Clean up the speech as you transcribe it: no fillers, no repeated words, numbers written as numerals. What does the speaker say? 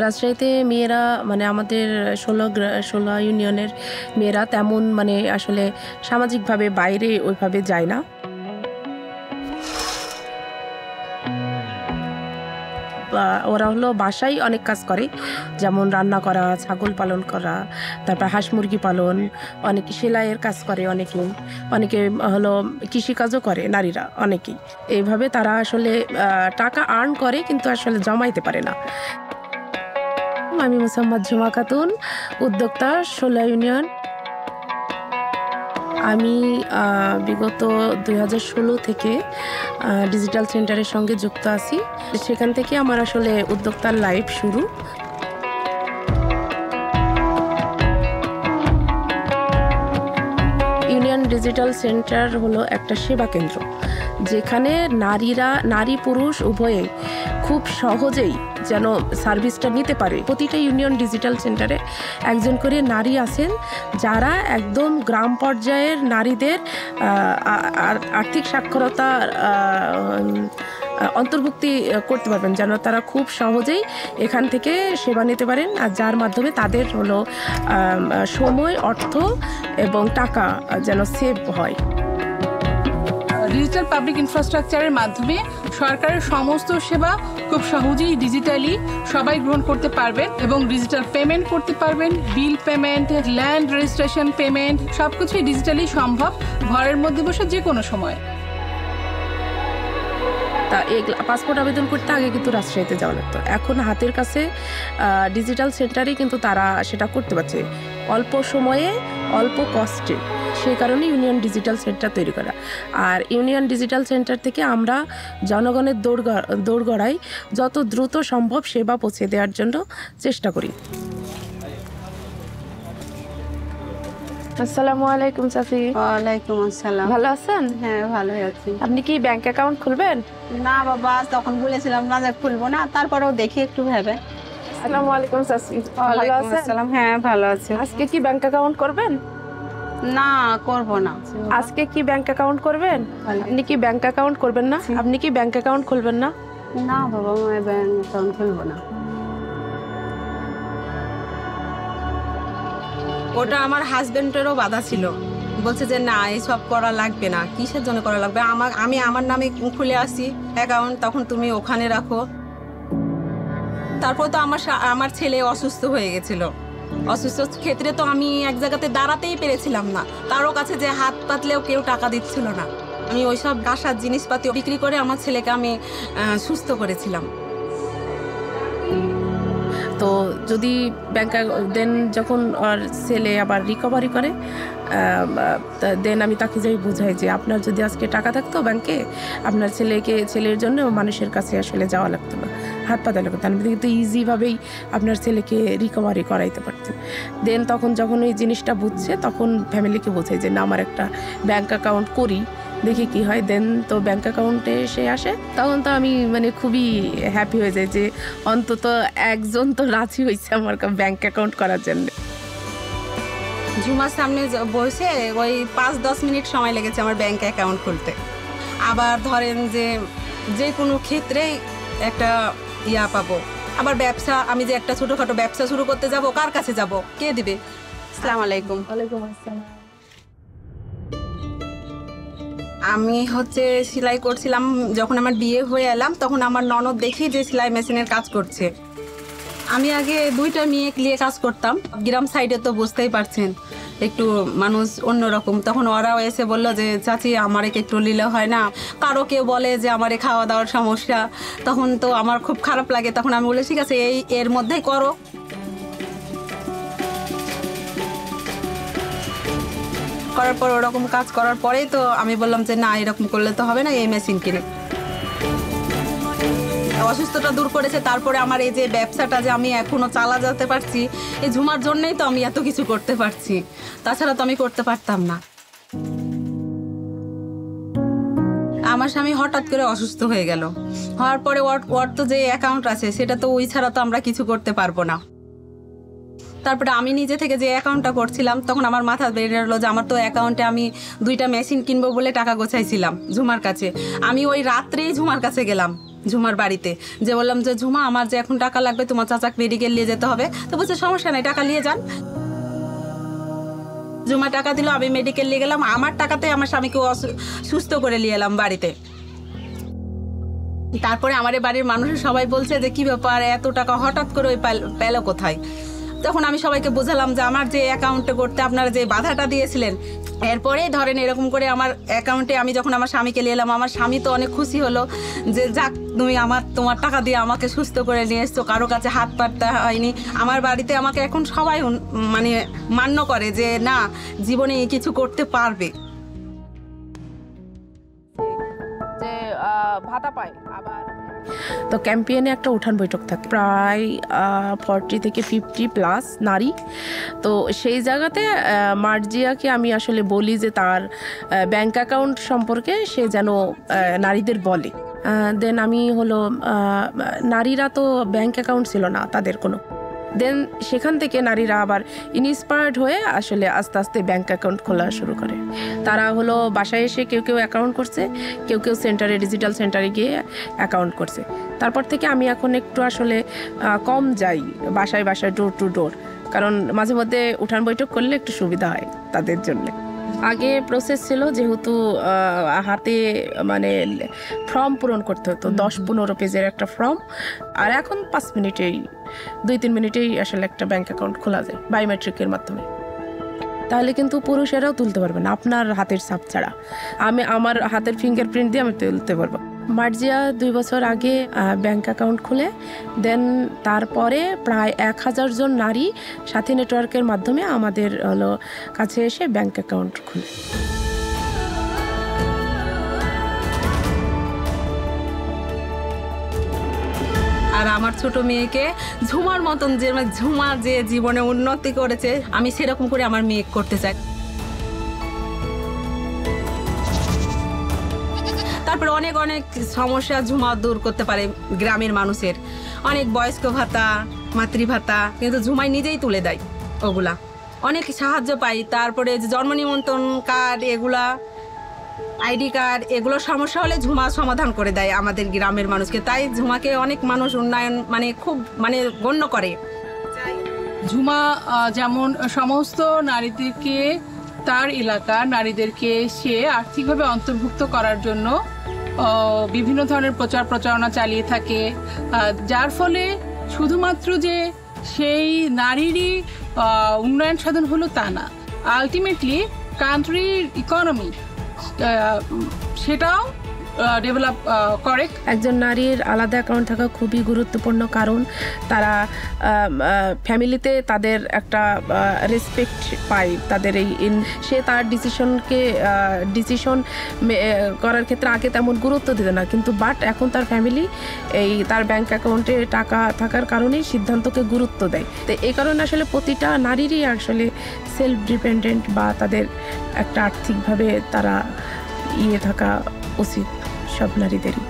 রাজশাহীতে মেয়েরা মানে আমাদের 16 ইউনিয়নের মেয়েরা তেমন মানে আসলে সামাজিকভাবে বাইরে ওইভাবে যায় না। ওরা হলো বাসায় অনেক কাজ করে, যেমন রান্না করা, ছাগল পালন করা, তারপর হাঁস মুরগি পালন, অনেকে সেলাইয়ের কাজ করে, অনেকে হলো কৃষিকাজও করে নারীরা অনেকেই। এইভাবে তারা আসলে টাকা আর্ন করে কিন্তু আসলে জমাইতে পারে না। আমি মোসাম্মদ ঝুমা খাতুন, উদ্যোক্তা 16 ইউনিয়ন। আমি বিগত 2016 থেকে ডিজিটাল সেন্টারের সঙ্গে যুক্ত আছি। সেখান থেকে আমার আসলে উদ্যোক্তার লাইফ শুরু। ইউনিয়ন ডিজিটাল সেন্টার হলো একটা সেবা কেন্দ্র, যেখানে নারী পুরুষ উভয়ে খুব সহজেই যেন সার্ভিসটা নিতে পারে। প্রতিটা ইউনিয়ন ডিজিটাল সেন্টারে একজন করে নারী আছেন, যারা একদম গ্রাম পর্যায়ের নারীদের আর্থিক সাক্ষরতা অন্তর্ভুক্তি করতে পারবেন, যেন তারা খুব সহজেই এখান থেকে সেবা নিতে পারেন, আর যার মাধ্যমে তাদের হলো সময়, অর্থ এবং টাকা যেন সেভ হয়। ডিজিটাল পাবলিক ইনফ্রাস্ট্রাকচারের মাধ্যমে সরকারের সমস্ত সেবা খুব সহজেই ডিজিটালি সবাই গ্রহণ করতে পারবেন এবং ডিজিটাল পেমেন্ট করতে পারবেন। Bill payment, land registration payment সবকিছুই ডিজিটালি সম্ভব, ঘরের মধ্যে বসে যে কোনো সময়। তা এই পাসপোর্ট আবেদন করতে আগে কিন্তু রাজশাহীতে যাওয়া লাগতো, এখন হাতের কাছে ডিজিটাল সেন্টারে কিন্তু তারা সেটা করতে পারছে অল্প সময়ে, অল্প কস্টে। সেই কারণে ইউনিয়ন ডিজিটাল সেন্টার তৈরি করা। আর ইউনিয়ন ডিজিটাল সেন্টার থেকে আমরা জনগণের দৌড়গড়াই যত দ্রুত সম্ভব সেবা পৌঁছে দেওয়ার জন্য চেষ্টা করি। আসসালামু আলাইকুম চাচি। ওয়ালাইকুম আসসালাম। ভালো আছেন? হ্যাঁ, ভালো আছি। আপনি কি ব্যাংক অ্যাকাউন্ট খুলবেন? না বাবা, তখন বলেছিলাম না যে খুলবো না, তারপরেও দেখি একটু ভেবে। আসসালামু আলাইকুম চাচি। ভালো আছেন? আসসালাম। হ্যাঁ, ভালো আছি। আজকে কি ব্যাংক অ্যাকাউন্ট করবেন? না, করব না। আজকে কি ব্যাংক অ্যাকাউন্ট করবেন? আপনি কি ব্যাংক অ্যাকাউন্ট করবেন না? আপনি কি ব্যাংক অ্যাকাউন্ট খুলবেন না? না বাবা, আমি ব্যাংক অ্যাকাউন্ট খুলবো না। ওটা আমার হাজবেন্ডেরও বাধা ছিল, বলছে যে না এইসব করা লাগবে না। কিসের জন্য করা লাগবে? আমি আমার নামে খুলে আসি অ্যাকাউন্ট, তখন তুমি ওখানে রাখো। তারপর তো আমার ছেলে অসুস্থ হয়ে গেছিল। অসুস্থ ক্ষেত্রে তো আমি এক জায়গাতে দাঁড়াতেই পেরেছিলাম না, কারো কাছে যে হাত পাতলেও কেউ টাকা দিচ্ছিল না। আমি ওইসব বাসার জিনিসপাতি বিক্রি করে আমার ছেলেকে আমি সুস্থ করেছিলাম। তো যদি ব্যাংক দেন যখন ওর ছেলে আবার রিকভারি করে, দেন আমি তাকে যাই বোঝাই যে আপনার যদি আজকে টাকা থাকতো ব্যাংকে, আপনার ছেলের জন্য মানুষের কাছে আসলে যাওয়া লাগতো না, হাত পাতা লাগতো, আপনি কিন্তু ইজিভাবেই আপনার ছেলেকে রিকভারি করাইতে পারতেন। দেন তখন যখন ওই জিনিসটা বুঝছে, তখন ফ্যামিলিকে বোঝাই যে না আমার একটা ব্যাংক অ্যাকাউন্ট করি, দেখি কি হয়। দেন তো ব্যাংক অ্যাকাউন্টে সে আসে, তখন তো আমি মানে খুবই হ্যাপি হয়ে যাই যে অন্তত একজন তো রাজি হয়েছে আমার ব্যাংক অ্যাকাউন্ট করার জন্য। ঝুমার সামনে বসে ওই 5-10 মিনিট সময় লেগেছে আমার ব্যাংক অ্যাকাউন্ট খুলতে। আবার ধরেন যে কোনো ক্ষেত্রে একটা পাবো। আবার ব্যবসা, আমি যে একটা ছোটোখাটো ব্যবসা শুরু করতে যাব, কার কাছে যাব, কে দিবে? আসসালামু আলাইকুম। ওয়ালাইকুম আসসালাম। আমি সেলাই করছিলাম, যখন আমার বিয়ে হয়ে এলাম তখন আমার ননদ দেখি যে সেলাই মেশিনের কাজ করছে। আমি আগে 2টা মেয়ে নিয়ে কাজ করতাম, গ্রাম সাইডে তো বুঝতেই পারছেন একটু মানুষ অন্যরকম। তখন ওরাও এসে বললো যে চাচি আমারে একটু নিলে হয় না? কারো কেউ বলে যে আমারে খাওয়া দাওয়ার সমস্যা, তখন তো আমার খুব খারাপ লাগে। তখন আমি বলে ঠিক আছে এর মধ্যেই করো। করার পর ওরকম কাজ করার পরেই তো আমি বললাম যে না এরকম করলে তো হবে না, এই মেশিন কিনে। অসুস্থতা দূর করেছে, তারপরে আমার এই যে ব্যবসাটা যে আমি এখনো চালা যেতে পারছি, এই ঝুমার জন্যই তো আমি এত কিছু করতে পারছি, তাছাড়া তো আমি করতে পারতাম না। আমার স্বামী হঠাৎ করে অসুস্থ হয়ে গেল, হওয়ার পরে ওর তো যে অ্যাকাউন্ট আছে সেটা তো ওই ছাড়া তো আমরা কিছু করতে পারবো না। তারপরে আমি নিজে থেকে যে অ্যাকাউন্টটা করছিলাম, তখন আমার মাথা বেরিয়ে এলো যে আমার তো অ্যাকাউন্টে আমি 2টা মেশিন কিনবো বলে টাকা গোছাইছিলাম ঝুমার কাছে। আমি ওই রাত্রেই ঝুমার কাছে গেলাম, ঝুমার বাড়িতে, যে বললাম যে ঝুমা আমার যে এখন টাকা লাগবে, তোমার চাচাকে মেডিকেল নিয়ে যেতে হবে। তো বলছে সমস্যা নাই, টাকা নিয়ে যান। ঝুমা টাকা দিল, আমি মেডিকেল নিয়ে গেলাম, আমার টাকাতে আমার স্বামীকে সুস্থ করে নিয়ে এলাম বাড়িতে। তারপরে আমার বাড়ির মানুষের সবাই বলছে যে কি ব্যাপার, এত টাকা হঠাৎ করে ওই পেলো কোথায়। তখন আমি সবাইকে বোঝালাম যে আমার যে অ্যাকাউন্টে করতে আপনারা যে বাধাটা দিয়েছিলেন, এরপরে ধরেন এরকম করে আমার অ্যাকাউন্টে আমি যখন আমার স্বামীকে নিয়ে এলাম, আমার স্বামী তো অনেক খুশি হলো যে যাক তুমি তোমার টাকা দিয়ে আমাকে সুস্থ করে নিয়ে এসছো, কারো কাছে হাত পাততে হয়নি। আমার বাড়িতে আমাকে এখন সবাই মানে মান্য করে যে না, জীবনে কিছু করতে পারবে। যে ভাতা পায় আবার। তো ক্যাম্পেইনে একটা উঠান বৈঠক থাকে, প্রায় 40 থেকে 50 প্লাস নারী। তো সেই জায়গাতে মার্জিয়াকে আমি আসলে বলি যে তার ব্যাংক অ্যাকাউন্ট সম্পর্কে সে যেন নারীদের বলে। দেন আমি হলো নারীরা তো ব্যাংক অ্যাকাউন্ট ছিল না তাদের কোনো, দেন সেখান থেকে নারীরা আবার ইন্সপায়ার্ড হয়ে আসলে আস্তে আস্তে ব্যাংক অ্যাকাউন্ট খোলা শুরু করে। তারা হলো বাসায় এসে কেউ কেউ অ্যাকাউন্ট করছে, কেউ কেউ সেন্টারে, ডিজিটাল সেন্টারে গিয়ে অ্যাকাউন্ট করছে। তারপর থেকে আমি এখন একটু আসলে কম যাই বাসায় বাসায়, ডোর টু ডোর, কারণ মাঝে মধ্যে উঠান বৈঠক করলে একটু সুবিধা হয় তাদের জন্য। আগে প্রসেস ছিল যেহেতু হাতে মানে ফর্ম পূরণ করতে হতো, 10-15 পেজের একটা ফর্ম, আর এখন 5 মিনিটেই 2-3 মিনিটেই আসলে একটা ব্যাংক অ্যাকাউন্ট খোলা যায় বায়োমেট্রিকের মাধ্যমে। তাহলে কিন্তু পুরুষেরাও তুলতে পারবে না আপনার হাতের ছাপ ছাড়া। আমি আমার হাতের ফিঙ্গারপ্রিন্ট দিয়ে আমি তুলতে পারবো। মার্জিয়া 2 বছর আগে ব্যাংক অ্যাকাউন্ট খুলে দেন তারপরে প্রায় 1000 জন নারী সাথী নেটওয়ার্কের মাধ্যমে আমাদের হলো কাছে এসে ব্যাংক অ্যাকাউন্ট খুলে। আর আমার ছোট মেয়েকে ঝুমার মতন, যে ঝুমা যে জীবনে উন্নতি করেছে, আমি সেরকম করে আমার মেয়ে করতে চাই। তারপরে অনেক অনেক সমস্যা ঝুমা দূর করতে পারে গ্রামের মানুষের, অনেক বয়স্ক ভাতা, মাতৃভাতা, কিন্তু ঝুমাই নিজেই তুলে দেয় ওগুলা, অনেক সাহায্য পাই। তারপরে যে জন্ম নিমন্ত্রণ কার্ড, এগুলা আইডি কার্ড, এগুলো সমস্যা হলে ঝুমা সমাধান করে দেয় আমাদের গ্রামের মানুষকে। তাই ঝুমাকে অনেক মানুষ উন্নয়ন মানে খুব মানে গণ্য করে। ঝুমা যেমন সমস্ত নারীদেরকে, তার এলাকার নারীদেরকে সে আর্থিকভাবে অন্তর্ভুক্ত করার জন্য বিভিন্ন ধরনের প্রচারণা চালিয়ে থাকে, যার ফলে শুধুমাত্র যে সেই নারীরই উন্নয়ন সাধন হলো তা না, আলটিমেটলি কান্ট্রির ইকোনমি সেটাও ডেভেলপ করে। একজন নারীর আলাদা অ্যাকাউন্ট থাকা খুবই গুরুত্বপূর্ণ, কারণ তারা ফ্যামিলিতে তাদের একটা রেসপেক্ট পায়। তাদের এই সে তার ডিসিশন করার ক্ষেত্রে আগে তেমন গুরুত্ব দিত না, কিন্তু বাট এখন তার ফ্যামিলি এই তার ব্যাংক অ্যাকাউন্টে টাকা থাকার কারণেই সিদ্ধান্তকে গুরুত্ব দেয়। তো এই কারণে আসলে প্রতিটা নারীরই আসলে সেলফ ডিপেন্ডেন্ট বা তাদের একটা আর্থিকভাবে তারা থাকা উচিত সব নারীদেরই।